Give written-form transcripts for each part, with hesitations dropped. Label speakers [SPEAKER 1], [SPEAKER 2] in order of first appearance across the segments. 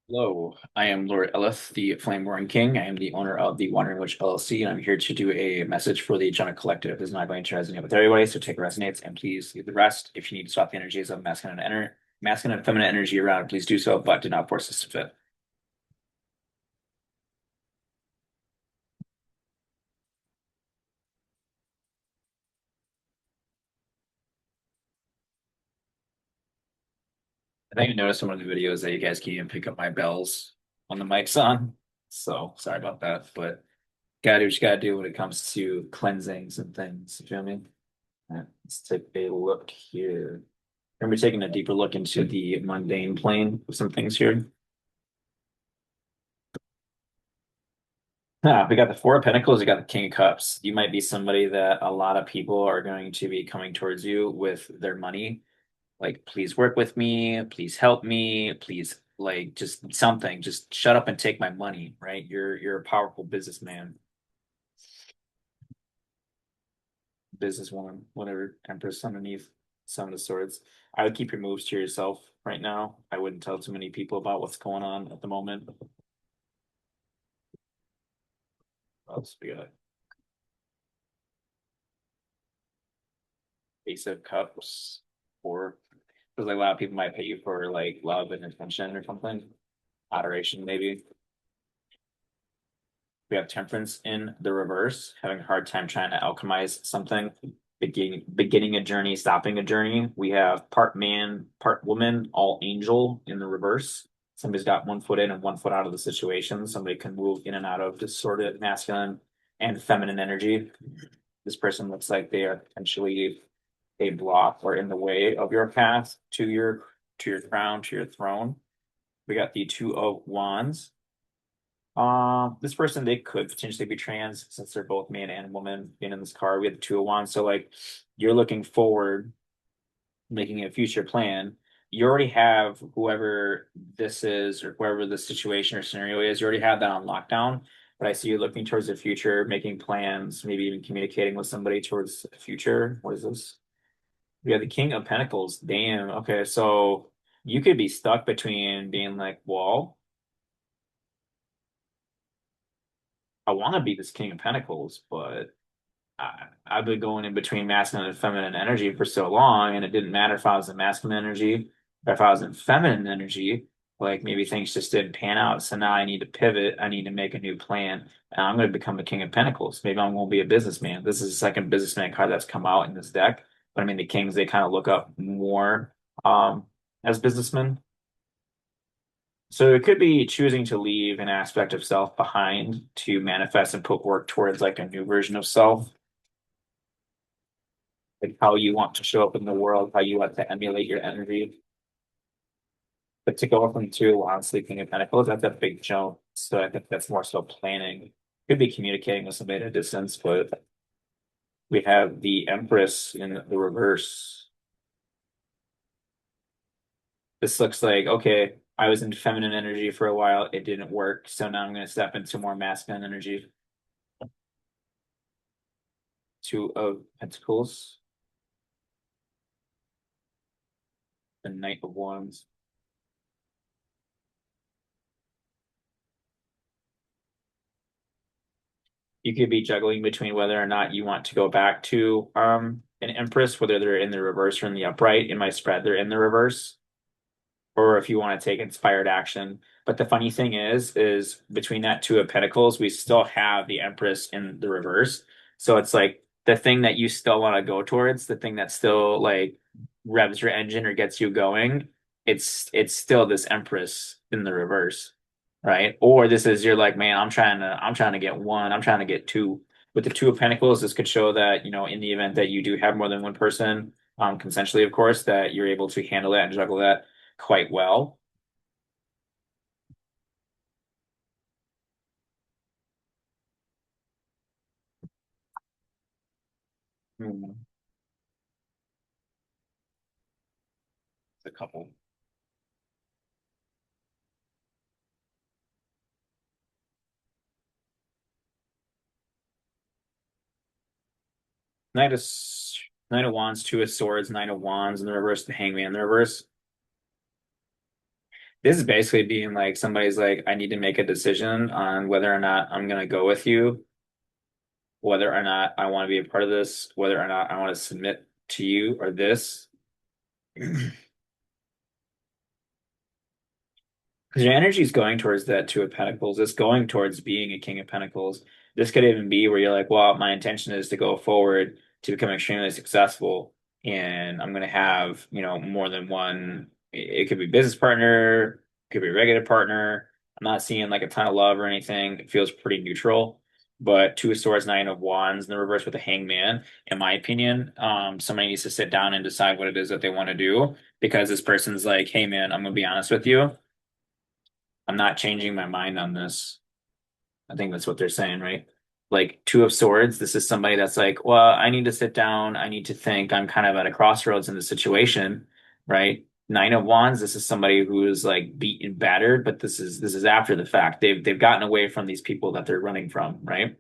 [SPEAKER 1] Hello, I am Lord Elith, the Flame Warring King. I am the owner of the Wandering Witch LLC, and I'm here to do a message for the Agenic Collective. It's not going to resonate with everybody, so take resonates and please leave the rest. If you need to stop the energies of masculine and feminine energy around, please do so, but do not force this to fit. I think you noticed in one of the videos that you guys can't even pick up my bells on the mics on, so sorry about that, but gotta do what you gotta do when it comes to cleansings and things. You feel me? Let's take a look here. We're gonna be taking a deeper look into the mundane plane of some things here. We got the Four of Pentacles, you got the King of Cups. You might be somebody that a lot of people are going to be coming towards you with their money. Like, please work with me, please help me, please like just something. Just shut up and take my money, right? You're a powerful businessman, businesswoman, whatever, Empress underneath some of the swords. I would keep your moves to yourself right now. I wouldn't tell too many people about what's going on at the moment. What else we got? Ace of Cups, or because like a lot of people might pay you for like love and attention or something, adoration maybe. We have Temperance in the reverse, having a hard time trying to alchemize something, beginning a journey, stopping a journey. We have part man, part woman, all angel in the reverse. Somebody's got one foot in and one foot out of the situation. Somebody can move in and out of distorted masculine and feminine energy. This person looks like they are potentially a block or in the way of your path to your crown, to your throne. We got the Two of Wands. This person, they could potentially be trans since they're both man and woman being in this card. We have the Two of Wands. So like you're looking forward, making a future plan. You already have whoever this is or whoever the situation or scenario is, you already have that on lockdown. But I see you looking towards the future, making plans, maybe even communicating with somebody towards the future. What is this? We have the King of Pentacles. Damn. Okay, so you could be stuck between being like, well, I want to be this King of Pentacles, but I've been going in between masculine and feminine energy for so long, and it didn't matter if I was in masculine energy or if I was in feminine energy. Like maybe things just didn't pan out. So now I need to pivot. I need to make a new plan. And I'm going to become a King of Pentacles. Maybe I'm going to be a businessman. This is the second businessman card that's come out in this deck. But I mean, the Kings, they kind of look up more as businessmen. So it could be choosing to leave an aspect of self behind to manifest and put work towards like a new version of self, like how you want to show up in the world, how you want to emulate your energy. But to go from two on sleeping in pentacles, that's a big jump. So I think that's more so planning. Could be communicating with somebody at a distance, but we have the Empress in the reverse. This looks like, okay, I was in feminine energy for a while, it didn't work. So now I'm going to step into more masculine energy. Two of Pentacles, the Knight of Wands. You could be juggling between whether or not you want to go back to an Empress, whether they're in the reverse or in the upright. In my spread, they're in the reverse, or if you want to take inspired action. But the funny thing is between that Two of Pentacles, we still have the Empress in the reverse. So it's like the thing that you still want to go towards, the thing that still like revs your engine or gets you going. It's still this Empress in the reverse, right? Or this is you're like, man, I'm trying to get one, I'm trying to get two. With the Two of Pentacles, this could show that, you know, in the event that you do have more than one person, consensually, of course, that you're able to handle that and juggle that quite well. Hmm. A couple. Knight of Knight of Wands, Two of Swords, Knight of Wands in the reverse, the Hangman in the reverse. This is basically being like somebody's like, I need to make a decision on whether or not I'm gonna go with you, whether or not I want to be a part of this, whether or not I want to submit to you or this. Because your energy is going towards that Two of Pentacles. It's going towards being a King of Pentacles. This could even be where you're like, well, my intention is to go forward to become extremely successful, and I'm going to have, more than one. It could be business partner, it could be a regular partner. I'm not seeing like a ton of love or anything. It feels pretty neutral. But Two of Swords, Nine of Wands in the reverse with a Hangman, in my opinion, somebody needs to sit down and decide what it is that they want to do because this person's like, hey man, I'm gonna be honest with you. I'm not changing my mind on this. I think that's what they're saying, right? Like Two of Swords, this is somebody that's like, well, I need to sit down. I need to think. I'm kind of at a crossroads in the situation, right? Nine of Wands, this is somebody who is like beat and battered, but this is after the fact. They've gotten away from these people that they're running from, right?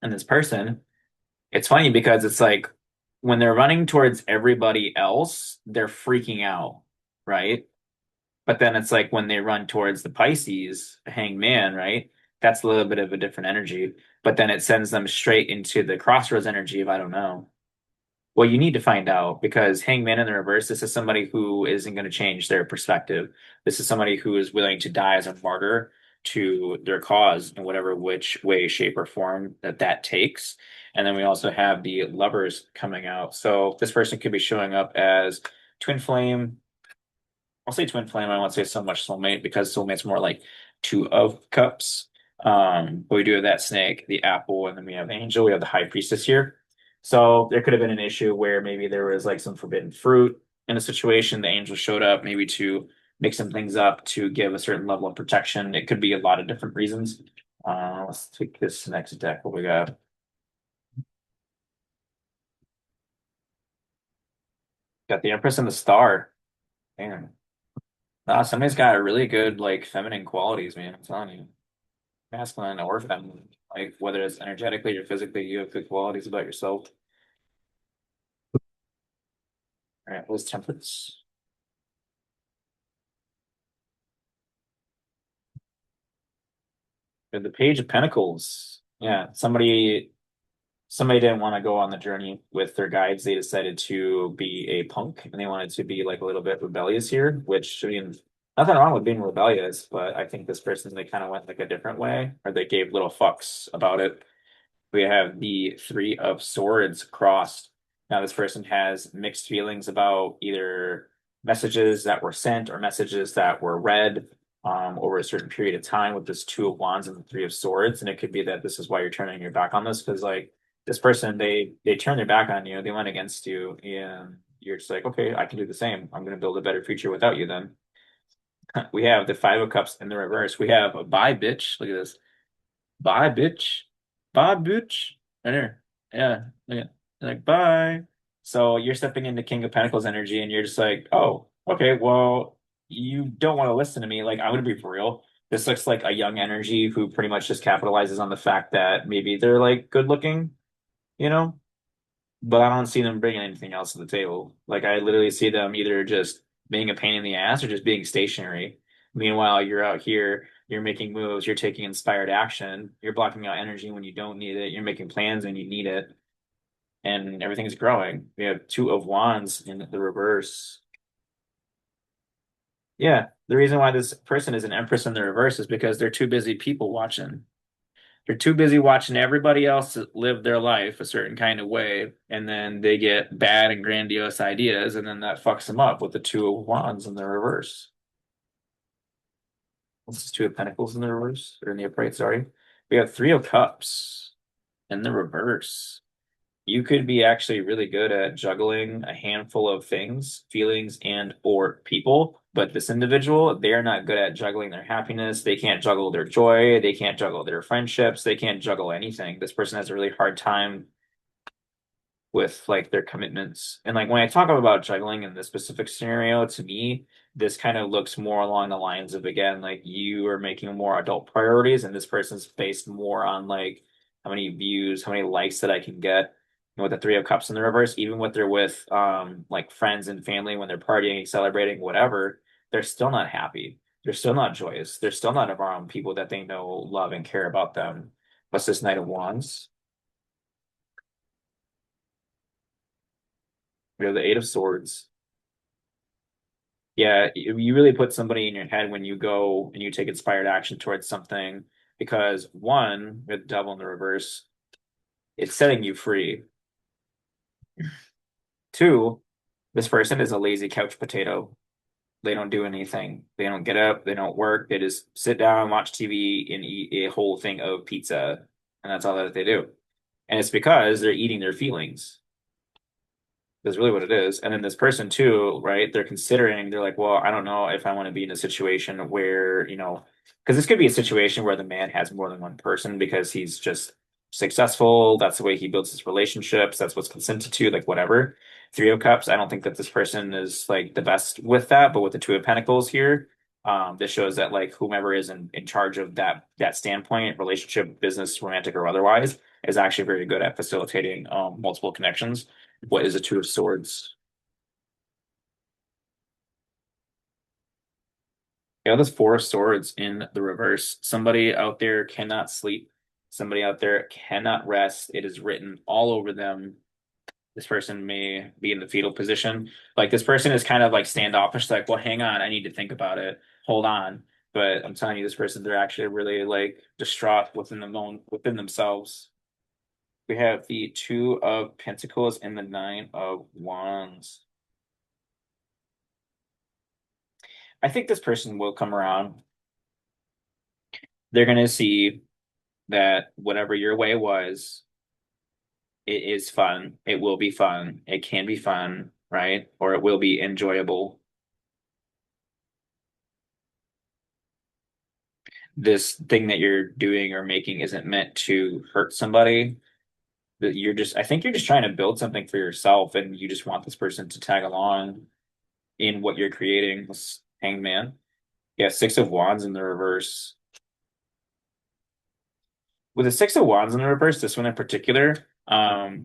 [SPEAKER 1] And this person, it's funny because it's like when they're running towards everybody else, they're freaking out, right? But then it's like when they run towards the Pisces, hangman, right? That's a little bit of a different energy. But then it sends them straight into the crossroads energy of I don't know. Well, you need to find out because hangman in the reverse, this is somebody who isn't going to change their perspective. This is somebody who is willing to die as a martyr to their cause in whatever which way, shape, or form that takes. And then we also have the lovers coming out. So this person could be showing up as twin flame, I'll say twin flame. I won't say so much soulmate because soulmate's more like two of cups. But we do have that snake, the apple, and then we have angel. We have the high priestess here. So there could have been an issue where maybe there was like some forbidden fruit in a situation. The angel showed up maybe to mix some things up to give a certain level of protection. It could be a lot of different reasons. Let's take this next deck. What we got? Got the Empress and the Star. Damn. Somebody's got a really good like feminine qualities, man. I'm telling you. Masculine or feminine, like whether it's energetically or physically, you have good qualities about yourself. All right, those templates. And the Page of Pentacles. Yeah, somebody didn't want to go on the journey with their guides. They decided to be a punk and they wanted to be like a little bit rebellious here, which I mean, nothing wrong with being rebellious, but I think this person they kind of went like a different way, or they gave little fucks about it. We have the Three of Swords crossed. Now, this person has mixed feelings about either messages that were sent or messages that were read over a certain period of time with this Two of Wands and the Three of Swords. And it could be that this is why you're turning your back on this because, like, this person, they turn their back on you, they went against you, and you're just like, okay, I can do the same. I'm going to build a better future without you then. We have the Five of Cups in the reverse. We have a bye, bitch. Look at this. Bye, bitch. Bye, bitch. Right there. Yeah. Look at like bye. So you're stepping into King of Pentacles energy and you're just like, oh, okay, well, you don't want to listen to me. Like, I'm gonna be for real. This looks like a young energy who pretty much just capitalizes on the fact that maybe they're like good looking, you know? But I don't see them bringing anything else to the table. Like I literally see them either just being a pain in the ass or just being stationary. Meanwhile, you're out here, you're making moves, you're taking inspired action, you're blocking out energy when you don't need it, you're making plans when you need it, and everything's growing. We have Two of Wands in the reverse. Yeah, the reason why this person is an Empress in the reverse is because they're too busy people watching. They're too busy watching everybody else live their life a certain kind of way, and then they get bad and grandiose ideas, and then that fucks them up with the Two of Wands in the reverse. This is Two of Pentacles in the reverse, or in the upright, sorry. We have Three of Cups in the reverse. You could be actually really good at juggling a handful of things, feelings, and or people. But this individual, they're not good at juggling their happiness. They can't juggle their joy. They can't juggle their friendships. They can't juggle anything. This person has a really hard time with like their commitments. And like when I talk about juggling in this specific scenario, to me, this kind of looks more along the lines of again, like you are making more adult priorities, and this person's based more on like how many views, how many likes that I can get. And with the Three of Cups in the reverse, even when they're with like friends and family when they're partying, celebrating, whatever, they're still not happy. They're still not joyous. They're still not around people that they know, love, and care about them. What's this Knight of Wands? We have the Eight of Swords. Yeah, you really put somebody in your head when you go and you take inspired action towards something because one, with the Devil in the reverse, it's setting you free. Two, this person is a lazy couch potato. They don't do anything. They don't get up. They don't work. They just sit down, watch TV, and eat a whole thing of pizza, and that's all that they do. And it's because they're eating their feelings. Is really what it is. And then this person too, right? They're considering, they're like, well, I don't know if I want to be in a situation where, because this could be a situation where the man has more than one person because he's just successful. That's the way he builds his relationships. That's what's consented to, like whatever. Three of Cups, I don't think that this person is like the best with that, but with the Two of Pentacles here, this shows that like whomever is in charge of that standpoint, relationship, business, romantic or otherwise, is actually very good at facilitating multiple connections. What is a Two of Swords? Yeah, this Four of Swords in the reverse. Somebody out there cannot sleep. Somebody out there cannot rest. It is written all over them. This person may be in the fetal position. Like this person is kind of like standoffish, like, well, hang on, I need to think about it. Hold on. But I'm telling you, this person, they're actually really like distraught within themselves. We have the Two of Pentacles and the Nine of Wands. I think this person will come around. They're going to see that whatever your way was, it is fun. It will be fun. It can be fun, right? Or it will be enjoyable. This thing that you're doing or making isn't meant to hurt somebody. That I think you're just trying to build something for yourself and you just want this person to tag along in what you're creating. This Hangman. Yeah, Six of Wands in the reverse. With the Six of Wands in the reverse, this one in particular, the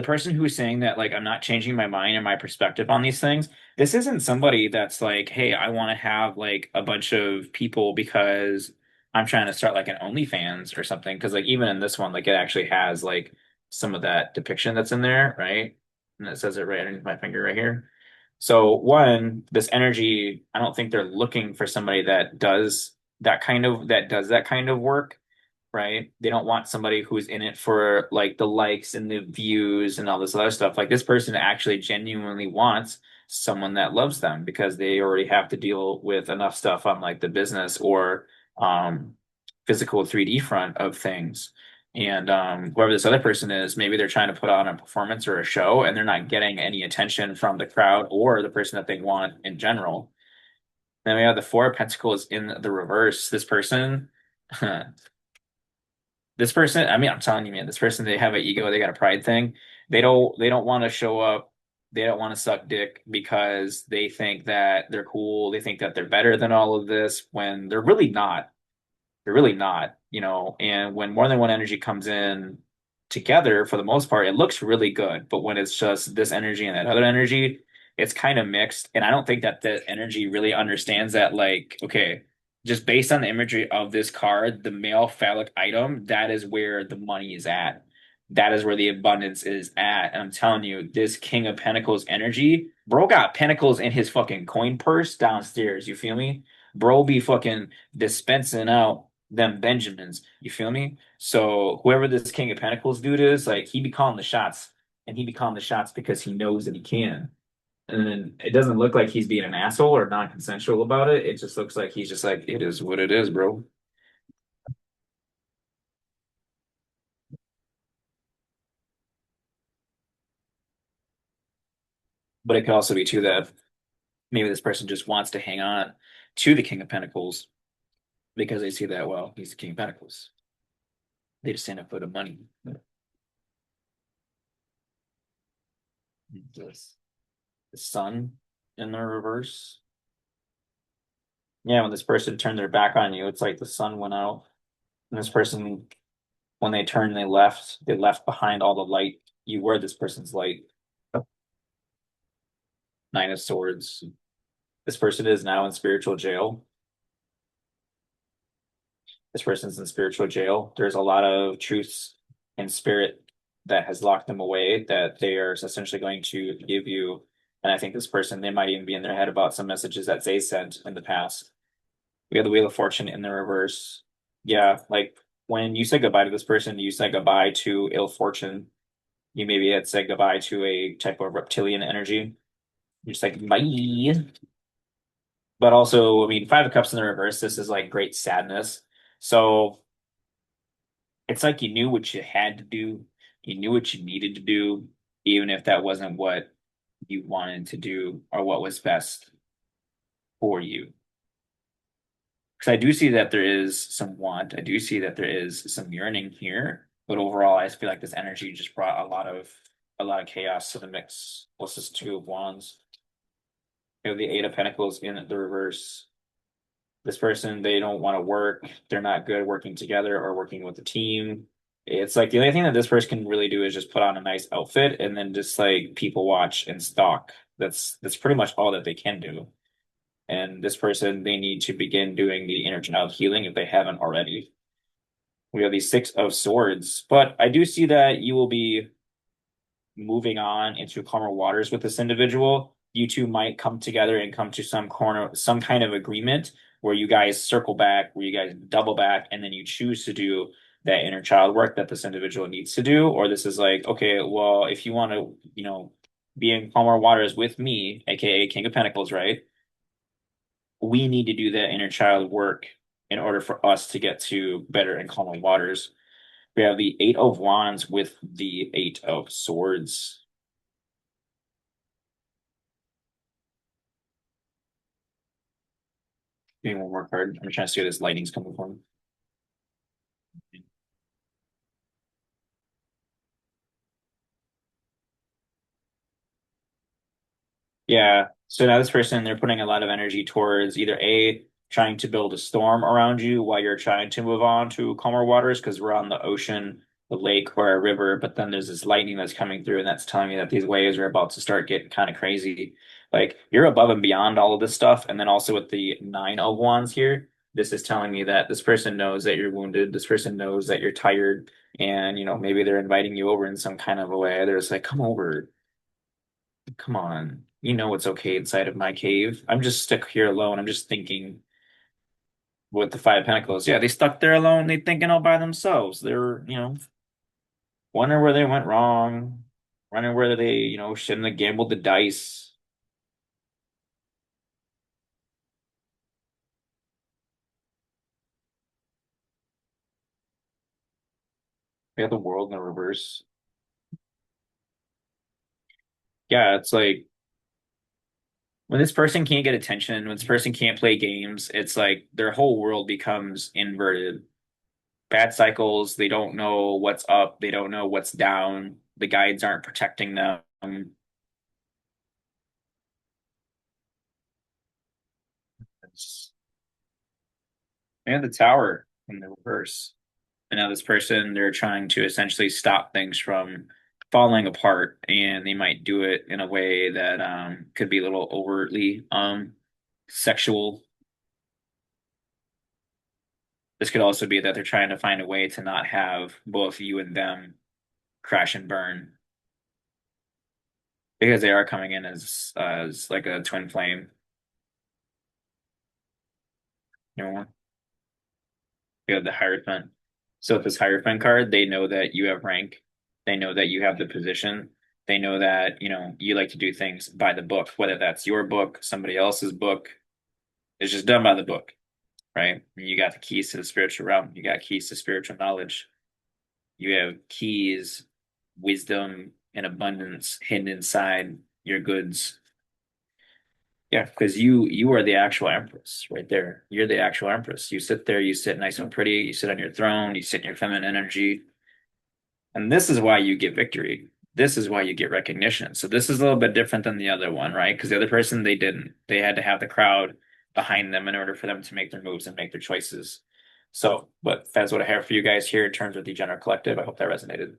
[SPEAKER 1] person who's saying that like I'm not changing my mind and my perspective on these things, this isn't somebody that's like, hey, I want to have like a bunch of people because I'm trying to start like an OnlyFans or something. Because like even in this one, like it actually has like some of that depiction that's in there, right? And it says it right underneath my finger right here. So one, this energy, I don't think they're looking for somebody that does that kind of work, right? They don't want somebody who's in it for like the likes and the views and all this other stuff. Like this person actually genuinely wants someone that loves them because they already have to deal with enough stuff on like the business or um physical 3D front of things. And whoever this other person is, maybe they're trying to put on a performance or a show and they're not getting any attention from the crowd or the person that they want in general. Then we have the Four of Pentacles in the reverse. This person, I mean, I'm telling you, man, this person, they have an ego, they got a pride thing. They don't want to show up. They don't want to suck dick because they think that they're cool. They think that they're better than all of this when they're really not. They're really not, and when more than one energy comes in together, for the most part, it looks really good. But when it's just this energy and that other energy, it's kind of mixed. And I don't think that the energy really understands that, like, okay, just based on the imagery of this card, the male phallic item, that is where the money is at. That is where the abundance is at. And I'm telling you, this King of Pentacles energy, bro got pentacles in his fucking coin purse downstairs. You feel me? Bro be fucking dispensing out them Benjamins. You feel me? So whoever this King of Pentacles dude is, like he be calling the shots, and he be calling the shots because he knows that he can. And then it doesn't look like he's being an asshole or non-consensual about it. It just looks like he's just like, it is what it is, bro. But it could also be too that maybe this person just wants to hang on to the King of Pentacles because they see that, well, he's the King of Pentacles. They just stand up for the money. This the sun in the reverse. Yeah, when this person turned their back on you, it's like the sun went out. And this person, when they turned, they left behind all the light. You were this person's light. Nine of Swords. This person is now in spiritual jail. This person's in spiritual jail. There's a lot of truths and spirit that has locked them away that they are essentially going to give you. And I think this person, they might even be in their head about some messages that they sent in the past. We have the Wheel of Fortune in the reverse. Yeah, like when you say goodbye to this person, you say goodbye to ill fortune. You maybe had said goodbye to a type of reptilian energy. You're just like, bye. But also, I mean, Five of Cups in the reverse, this is like great sadness. So it's like you knew what you had to do, you knew what you needed to do, even if that wasn't what you wanted to do or what was best for you. Because I do see that there is some want, I do see that there is some yearning here, but overall, I feel like this energy just brought a lot of chaos to the mix. What's this Two of Wands? You know, the Eight of Pentacles in the reverse. This person, they don't want to work. They're not good working together or working with a team. It's like the only thing that this person can really do is just put on a nice outfit and then just like people watch and stalk. That's pretty much all that they can do. And this person, they need to begin doing the inner child healing if they haven't already. We have the Six of Swords, but I do see that you will be moving on into calmer waters with this individual. You two might come together and come to some kind of agreement where you guys circle back, where you guys double back, and then you choose to do that inner child work that this individual needs to do. Or this is like, okay, well, if you want to, be in calmer waters with me, aka King of Pentacles, right? We need to do that inner child work in order for us to get to better and calmer waters. We have the Eight of Wands with the Eight of Swords. Give me one more card. I'm trying to see where this lightning's coming from. Yeah. So now this person, they're putting a lot of energy towards either A, trying to build a storm around you while you're trying to move on to calmer waters because we're on the ocean, the lake, or a river. But then there's this lightning that's coming through, and that's telling me that these waves are about to start getting kind of crazy. Like you're above and beyond all of this stuff. And then also with the Nine of Wands here, this is telling me that this person knows that you're wounded. This person knows that you're tired. And, maybe they're inviting you over in some kind of a way. They're just like, come over. Come on. You know what's okay inside of my cave. I'm just stuck here alone. I'm just thinking with the Five of Pentacles. Yeah, they stuck there alone. They thinking all by themselves. They're, wondering where they went wrong, wondering where they, shouldn't have gambled the dice. We have the world in the reverse. Yeah, it's like when this person can't get attention, when this person can't play games, it's like their whole world becomes inverted. Bad cycles, they don't know what's up, they don't know what's down. The guides aren't protecting them. And the tower in the reverse. And now this person, they're trying to essentially stop things from falling apart, and they might do it in a way that could be a little overtly sexual. This could also be that they're trying to find a way to not have both you and them crash and burn because they are coming in as like a twin flame. You know, you have the Hierophant. So with this Hierophant card, they know that you have rank. They know that you have the position. They know that, you like to do things by the book, whether that's your book, somebody else's book. It's just done by the book, right? You got the keys to the spiritual realm. You got keys to spiritual knowledge. You have keys, wisdom, and abundance hidden inside your goods. Yeah, because you are the actual empress right there. You're the actual empress. You sit there, you sit nice and pretty, you sit on your throne, you sit in your feminine energy. And this is why you get victory. This is why you get recognition. So this is a little bit different than the other one, right? Because the other person, they didn't. They had to have the crowd behind them in order for them to make their moves and make their choices. So, but that's what I have for you guys here in terms of the general collective. I hope that resonated.